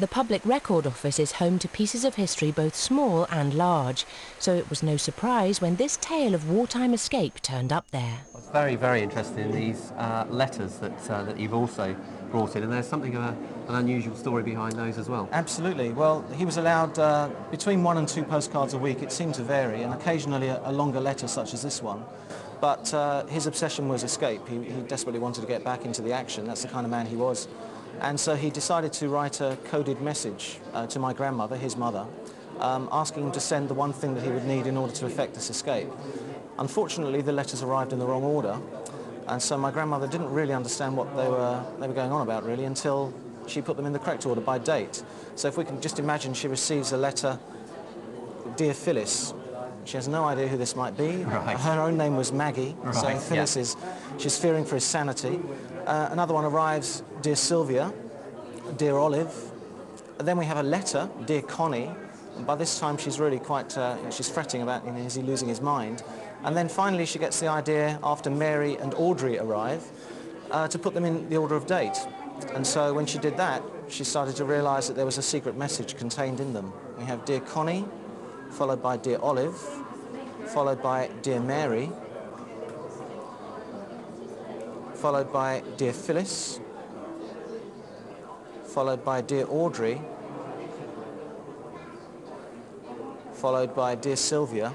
The Public Record Office is home to pieces of history both small and large, so it was no surprise when this tale of wartime escape turned up there. I was very, very interested in these letters that you've also brought in, and there's something of an unusual story behind those as well. Absolutely. Well, he was allowed between 1 and 2 postcards a week. It seemed to vary, and occasionally a longer letter such as this one. But his obsession was escape. He desperately wanted to get back into the action. That's the kind of man he was. And so he decided to write a coded message to my grandmother, his mother, asking him to send the one thing that he would need in order to effect this escape. Unfortunately, the letters arrived in the wrong order, and so my grandmother didn't really understand what they were going on about, really, until she put them in the correct order by date. So if we can just imagine she receives a letter, "Dear Phyllis." She has no idea who this might be. Right. Her own name was Maggie, right. So Phyllis she's fearing for his sanity. Another one arrives, "Dear Sylvia," "Dear Olive." And then we have a letter, "Dear Connie." And by this time she's really quite, she's fretting about, is he losing his mind? And then finally she gets the idea, after Mary and Audrey arrive, to put them in the order of date. And so when she did that, she started to realise that there was a secret message contained in them. We have "Dear Connie," followed by "Dear Olive," followed by "Dear Mary," followed by "Dear Phyllis," followed by "Dear Audrey," followed by "Dear Sylvia,"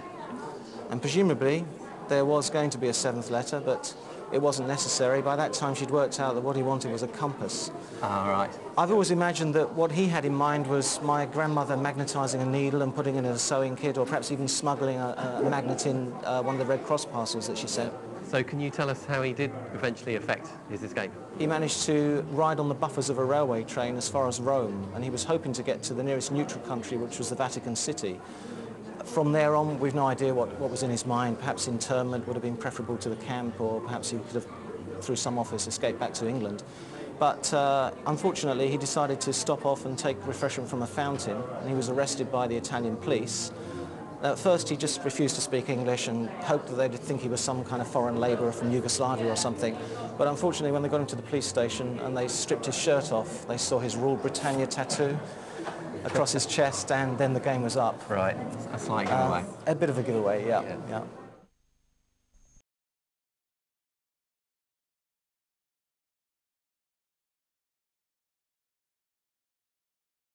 and presumably there was going to be a 7th letter, but it wasn't necessary. By that time she'd worked out that what he wanted was a compass. Ah, right. I've always imagined that what he had in mind was my grandmother magnetising a needle and putting it in a sewing kit, or perhaps even smuggling a magnet in one of the Red Cross parcels that she sent. So can you tell us how he did eventually effect his escape? He managed to ride on the buffers of a railway train as far as Rome, and he was hoping to get to the nearest neutral country, which was the Vatican City. From there on, we've no idea what was in his mind. Perhaps internment would have been preferable to the camp, or perhaps he could have, through some office, escaped back to England. But unfortunately, he decided to stop off and take refreshment from a fountain, and he was arrested by the Italian police. At first, he just refused to speak English and hoped that they'd think he was some kind of foreign labourer from Yugoslavia or something. But unfortunately, when they got him to the police station and they stripped his shirt off, they saw his Rule Britannia tattoo across his chest, and then the game was up. Right, a slight giveaway. A bit of a giveaway, yeah.